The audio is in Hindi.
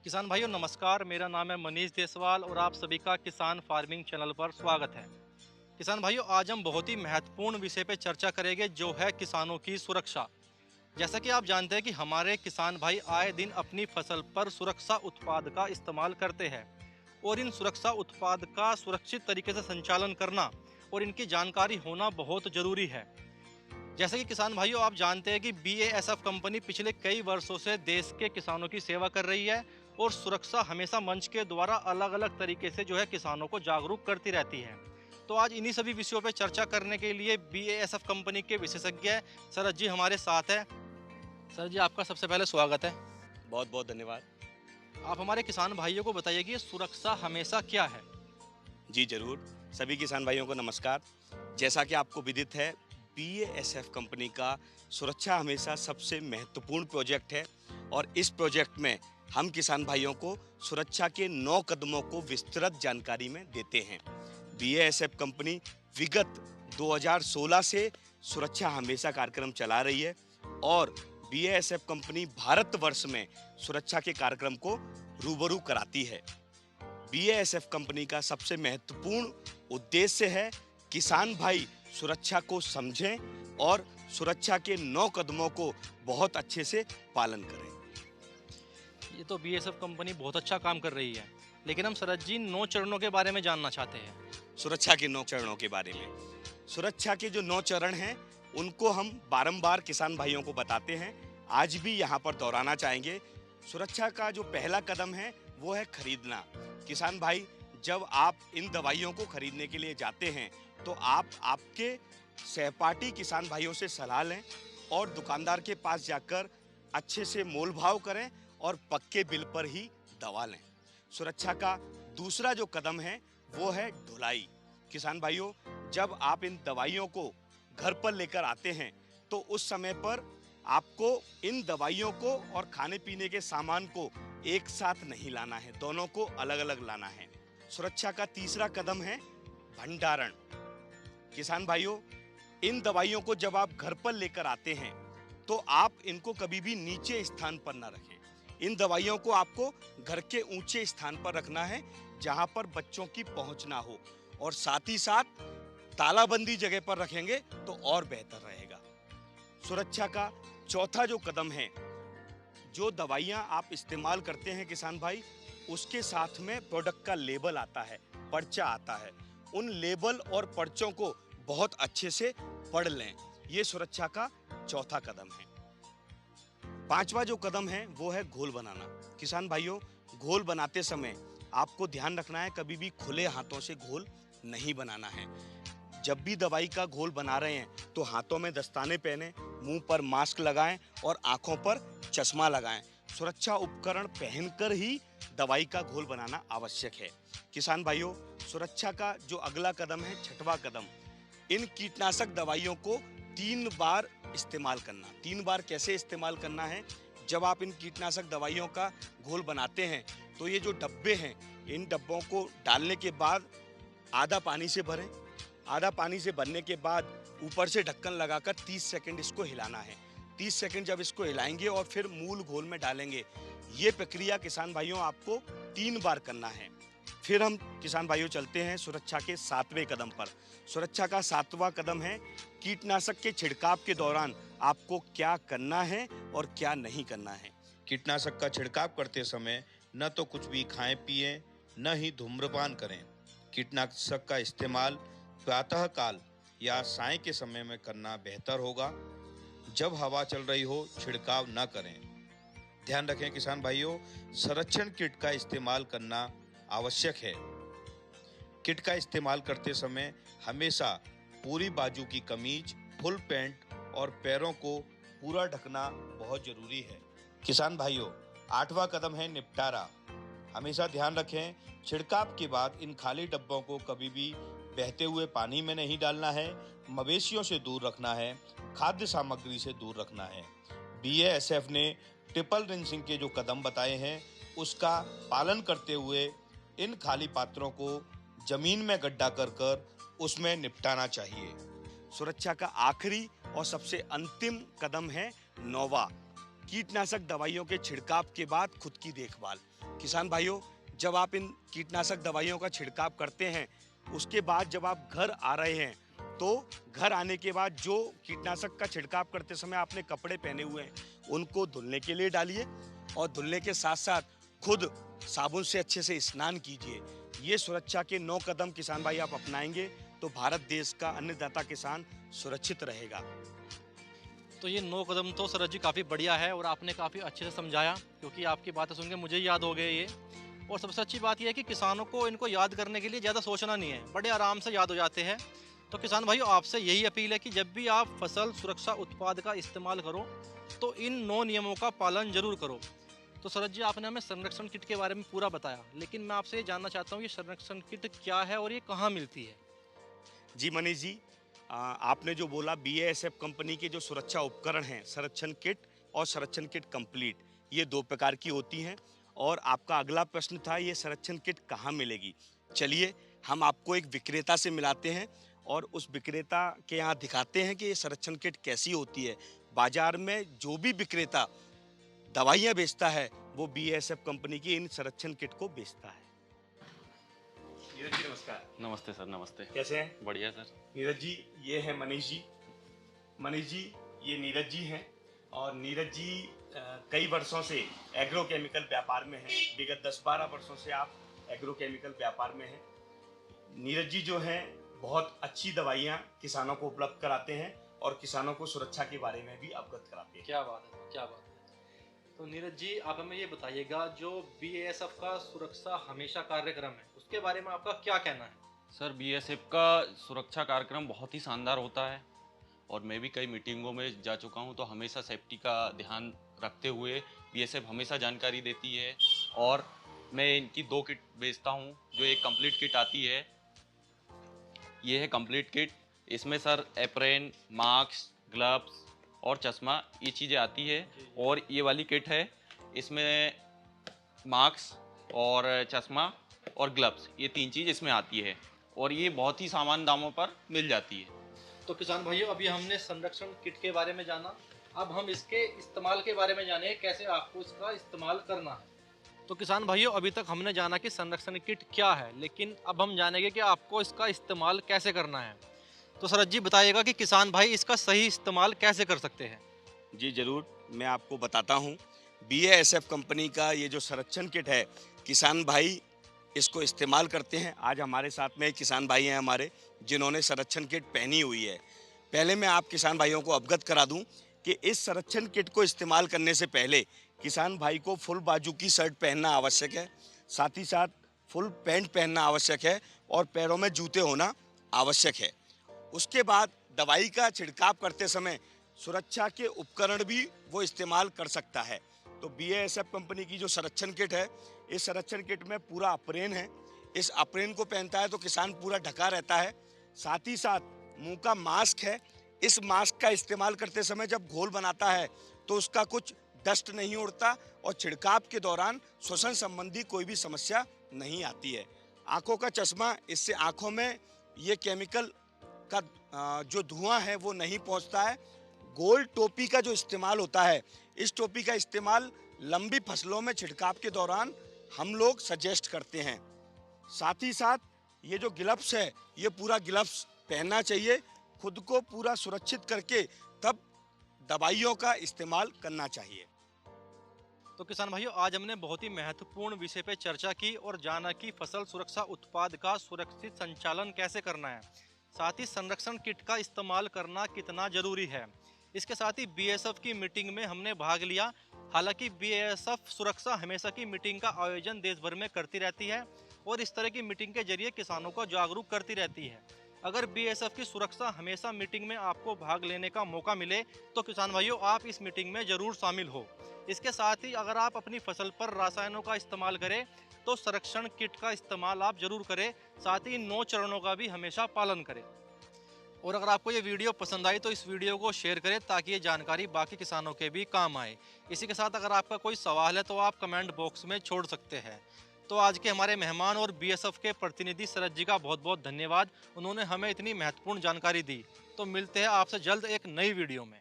किसान भाइयों नमस्कार। मेरा नाम है मनीष देसवाल और आप सभी का किसान फार्मिंग चैनल पर स्वागत है। किसान भाइयों, आज हम बहुत ही महत्वपूर्ण विषय पे चर्चा करेंगे, जो है किसानों की सुरक्षा। जैसा कि आप जानते हैं कि हमारे किसान भाई आए दिन अपनी फसल पर सुरक्षा उत्पाद का इस्तेमाल करते हैं और इन सुरक्षा उत्पाद का सुरक्षित तरीके से संचालन करना और इनकी जानकारी होना बहुत ज़रूरी है। जैसे कि किसान भाइयों, आप जानते हैं कि BASF कंपनी पिछले कई वर्षों से देश के किसानों की सेवा कर रही है और सुरक्षा हमेशा मंच के द्वारा अलग अलग तरीके से जो है किसानों को जागरूक करती रहती है। तो आज इन्हीं सभी विषयों पर चर्चा करने के लिए BASF कंपनी के विशेषज्ञ शरद जी हमारे साथ हैं। सर जी, आपका सबसे पहले स्वागत है। बहुत बहुत धन्यवाद। आप हमारे किसान भाइयों को बताइए कि ये सुरक्षा हमेशा क्या है। जी ज़रूर। सभी किसान भाइयों को नमस्कार। जैसा कि आपको विदित है, BASF कंपनी का सुरक्षा हमेशा सबसे महत्वपूर्ण प्रोजेक्ट है और इस प्रोजेक्ट में हम किसान भाइयों को सुरक्षा के 9 कदमों को विस्तृत जानकारी में देते हैं। BASF कंपनी विगत 2016 से सुरक्षा हमेशा कार्यक्रम चला रही है और BASF कंपनी भारतवर्ष में सुरक्षा के कार्यक्रम को रूबरू कराती है। BASF कंपनी का सबसे महत्वपूर्ण उद्देश्य है किसान भाई सुरक्षा को समझें और सुरक्षा के 9 कदमों को बहुत अच्छे से पालन करें। ये तो BASF कंपनी बहुत अच्छा काम कर रही है, लेकिन हम शरद जी 9 चरणों के बारे में जानना चाहते हैं। सुरक्षा के 9 चरणों के बारे में। सुरक्षा के जो 9 चरण हैं, उनको हम बारंबार किसान भाइयों को बताते हैं। आज भी यहाँ पर दोहराना चाहेंगे। सुरक्षा का जो पहला कदम है, वो है खरीदना। किसान भाई, जब आप इन दवाइयों को खरीदने के लिए जाते हैं, तो आप आपके सहपाठी किसान भाइयों से सलाह लें और दुकानदार के पास जाकर अच्छे से मोल भाव करें और पक्के बिल पर ही दवा लें। सुरक्षा का दूसरा जो कदम है, वो है ढुलाई। किसान भाइयों, जब आप इन दवाइयों को घर पर लेकर आते हैं, तो उस समय पर आपको इन दवाइयों को और खाने पीने के सामान को एक साथ नहीं लाना है, दोनों को अलग अलग लाना है। सुरक्षा का तीसरा कदम है भंडारण। किसान भाइयों, इन दवाइयों को जब आप घर पर लेकर आते हैं, तो आप इनको कभी भी नीचे स्थान पर ना रखें। इन दवाइयों को आपको घर के ऊंचे स्थान पर रखना है, जहां पर बच्चों की पहुंच ना हो, और साथ ही साथ तालाबंदी जगह पर रखेंगे तो और बेहतर रहेगा। सुरक्षा का चौथा जो कदम है, जो दवाइयां आप इस्तेमाल करते हैं किसान भाई, उसके साथ में प्रोडक्ट का लेबल आता है, पर्चा आता है। उन लेबल और पर्चों को बहुत अच्छे से पढ़ लें। ये सुरक्षा का चौथा कदम है। पांचवा जो कदम है, वो है घोल बनाना। किसान भाइयों, घोल बनाते समय आपको ध्यान रखना है, कभी भी खुले हाथों से घोल नहीं बनाना है। जब भी दवाई का घोल बना रहे हैं, तो हाथों में दस्ताने पहने, मुंह पर मास्क लगाएं और आंखों पर चश्मा लगाएं। सुरक्षा उपकरण पहनकर ही दवाई का घोल बनाना आवश्यक है। किसान भाइयों, सुरक्षा का जो अगला कदम है, छठवां कदम, इन कीटनाशक दवाइयों को 3 बार इस्तेमाल करना। 3 बार कैसे इस्तेमाल करना है? जब आप इन कीटनाशक दवाइयों का घोल बनाते हैं, तो ये जो डब्बे हैं, इन डब्बों को डालने के बाद आधा पानी से भरें। आधा पानी से भरने के बाद ऊपर से ढक्कन लगाकर 30 सेकंड इसको हिलाना है। 30 सेकंड जब इसको हिलाएंगे और फिर मूल घोल में डालेंगे, ये प्रक्रिया किसान भाइयों आपको 3 बार करना है। फिर हम किसान भाइयों चलते हैं सुरक्षा के 7वें कदम पर। सुरक्षा का 7वां कदम है, कीटनाशक के छिड़काव के दौरान आपको क्या करना है और क्या नहीं करना है। कीटनाशक का छिड़काव करते समय न तो कुछ भी खाएं पिएं, न ही धूम्रपान करें। कीटनाशक का इस्तेमाल प्रातः काल या साय के समय में करना बेहतर होगा। जब हवा चल रही हो, छिड़काव न करें। ध्यान रखें किसान भाइयों, संरक्षण किट का इस्तेमाल करना आवश्यक है। किट का इस्तेमाल करते समय हमेशा पूरी बाजू की कमीज, फुल पैंट और पैरों को पूरा ढकना बहुत जरूरी है। किसान भाइयों, 8वां कदम है निपटारा। हमेशा ध्यान रखें, छिड़काव के बाद इन खाली डब्बों को कभी भी बहते हुए पानी में नहीं डालना है, मवेशियों से दूर रखना है, खाद्य सामग्री से दूर रखना है। BASF ने ट्रिपल रिंसिंग के जो कदम बताए हैं, उसका पालन करते हुए इन खाली पात्रों को जमीन में गड्ढा कर उसमें निपटाना चाहिए। सुरक्षा का आखिरी और सबसे अंतिम कदम है 9वां। कीटनाशक दवाइयों के छिड़काव के बाद खुद की देखभाल। किसान भाइयों, जब आप इन कीटनाशक दवाइयों का छिड़काव करते हैं, उसके बाद जब आप घर आ रहे हैं, तो घर आने के बाद जो कीटनाशक का छिड़काव करते समय आपने कपड़े पहने हुए हैं, उनको धुलने के लिए डालिए और धुलने के साथ साथ खुद साबुन से अच्छे से स्नान कीजिए। ये सुरक्षा के 9 कदम किसान भाई आप अपनाएंगे तो भारत देश का अन्नदाता किसान सुरक्षित रहेगा। तो ये 9 कदम तो सरज जी काफ़ी बढ़िया है और आपने काफ़ी अच्छे से समझाया, क्योंकि आपकी बातें सुन के मुझे याद हो गए ये। और सबसे अच्छी बात यह है कि किसानों को इनको याद करने के लिए ज़्यादा सोचना नहीं है, बड़े आराम से याद हो जाते हैं। तो किसान भाइयों, आपसे यही अपील है कि जब भी आप फसल सुरक्षा उत्पाद का इस्तेमाल करो तो इन 9 नियमों का पालन जरूर करो। तो सरज जी, आपने हमें संरक्षण किट के बारे में पूरा बताया, लेकिन मैं आपसे ये जानना चाहता हूँ ये संरक्षण किट क्या है और ये कहाँ मिलती है? जी मनीष जी, आपने जो बोला BASF कंपनी के जो सुरक्षा उपकरण हैं, संरक्षण किट और संरक्षण किट कंप्लीट, ये 2 प्रकार की होती हैं। और आपका अगला प्रश्न था ये संरक्षण किट कहाँ मिलेगी। चलिए हम आपको एक विक्रेता से मिलाते हैं और उस विक्रेता के यहाँ दिखाते हैं कि ये संरक्षण किट कैसी होती है। बाजार में जो भी विक्रेता दवाइयाँ बेचता है वो BASF कंपनी की इन संरक्षण किट को बेचता है। नीरज जी नमस्कार। नमस्ते सर, नमस्ते। कैसे हैं? बढ़िया सर। नीरज जी, ये है मनीष जी। मनीष जी, ये नीरज जी हैं और नीरज जी कई वर्षों से एग्रोकेमिकल व्यापार में हैं। विगत 10-12 वर्षों से आप एग्रोकेमिकल व्यापार में हैं। नीरज जी जो हैं बहुत अच्छी दवाइयाँ किसानों को उपलब्ध कराते हैं और किसानों को सुरक्षा के बारे में भी अवगत कराते हैं। क्या बात है, क्या बात है। तो नीरज जी, आप हमें ये बताइएगा, जो BASF का सुरक्षा हमेशा कार्यक्रम है, उसके बारे में आपका क्या कहना है? सर, BASF का सुरक्षा कार्यक्रम बहुत ही शानदार होता है और मैं भी कई मीटिंगों में जा चुका हूं, तो हमेशा सेफ्टी का ध्यान रखते हुए BASF हमेशा जानकारी देती है। और मैं इनकी 2 किट बेचता हूं, जो एक कंप्लीट किट आती है। ये है कंप्लीट किट। इसमें सर एप्रेन, मास्क, ग्लव्स और चश्मा, ये चीज़ें आती है। और ये वाली किट है, इसमें मास्क और चश्मा और ग्लव्स, ये 3 चीज़ इसमें आती है और ये बहुत ही सामान्य दामों पर मिल जाती है। तो किसान भाइयों, अभी हमने संरक्षण किट के बारे में जाना, अब हम इसके इस्तेमाल के बारे में जाने कैसे आपको इसका इस्तेमाल करना है। तो किसान भाइयों, अभी तक हमने जाना कि संरक्षण किट क्या है, लेकिन अब हम जानेंगे कि आपको इसका इस्तेमाल कैसे करना है। तो सरज जी बताइएगा कि किसान भाई इसका सही इस्तेमाल कैसे कर सकते हैं। जी ज़रूर, मैं आपको बताता हूँ। BASF कंपनी का ये जो संरक्षण किट है, किसान भाई इसको इस्तेमाल करते हैं। आज हमारे साथ में एक किसान भाई हैं हमारे, जिन्होंने संरक्षण किट पहनी हुई है। पहले मैं आप किसान भाइयों को अवगत करा दूं कि इस संरक्षण किट को इस्तेमाल करने से पहले किसान भाई को फुल बाजू की शर्ट पहनना आवश्यक है, साथ ही साथ फुल पैंट पहनना आवश्यक है और पैरों में जूते होना आवश्यक है। उसके बाद दवाई का छिड़काव करते समय सुरक्षा के उपकरण भी वो इस्तेमाल कर सकता है। तो BASF कंपनी की जो संरक्षण किट है, इस संरक्षण किट में पूरा अप्रेन है। इस अप्रेन को पहनता है तो किसान पूरा ढका रहता है। साथ ही साथ मुंह का मास्क है। इस मास्क का इस्तेमाल करते समय जब घोल बनाता है तो उसका कुछ डस्ट नहीं उड़ता और छिड़काव के दौरान श्वसन संबंधी कोई भी समस्या नहीं आती है। आंखों का चश्मा, इससे आंखों में ये केमिकल का जो धुआं है वो नहीं पहुंचता है। गोल टोपी का जो इस्तेमाल होता है, इस टोपी का इस्तेमाल लंबी फसलों में छिड़काव के दौरान हम लोग सजेस्ट करते हैं। साथ ही साथ ये जो ग्लव्स है, ये पूरा ग्लव्स पहनना चाहिए। खुद को पूरा सुरक्षित करके तब दवाइयों का इस्तेमाल करना चाहिए। तो किसान भाइयों, आज हमने बहुत ही महत्वपूर्ण विषय पे चर्चा की और जाना कि फसल सुरक्षा उत्पाद का सुरक्षित संचालन कैसे करना है, साथ ही संरक्षण किट का इस्तेमाल करना कितना जरूरी है। इसके साथ ही BASF की मीटिंग में हमने भाग लिया। हालांकि BASF सुरक्षा हमेशा की मीटिंग का आयोजन देश भर में करती रहती है और इस तरह की मीटिंग के जरिए किसानों को जागरूक करती रहती है। अगर BASF की सुरक्षा हमेशा मीटिंग में आपको भाग लेने का मौका मिले तो किसान भाइयों, आप इस मीटिंग में ज़रूर शामिल हो। इसके साथ ही अगर आप अपनी फसल पर रसायनों का इस्तेमाल करें तो संरक्षण किट का इस्तेमाल आप जरूर करें। साथ ही 9 चरणों का भी हमेशा पालन करें। और अगर आपको ये वीडियो पसंद आई तो इस वीडियो को शेयर करें ताकि ये जानकारी बाकी किसानों के भी काम आए। इसी के साथ अगर आपका कोई सवाल है तो आप कमेंट बॉक्स में छोड़ सकते हैं। तो आज के हमारे मेहमान और BASF के प्रतिनिधि सरज जी का बहुत बहुत धन्यवाद। उन्होंने हमें इतनी महत्वपूर्ण जानकारी दी। तो मिलते हैं आपसे जल्द एक नई वीडियो में।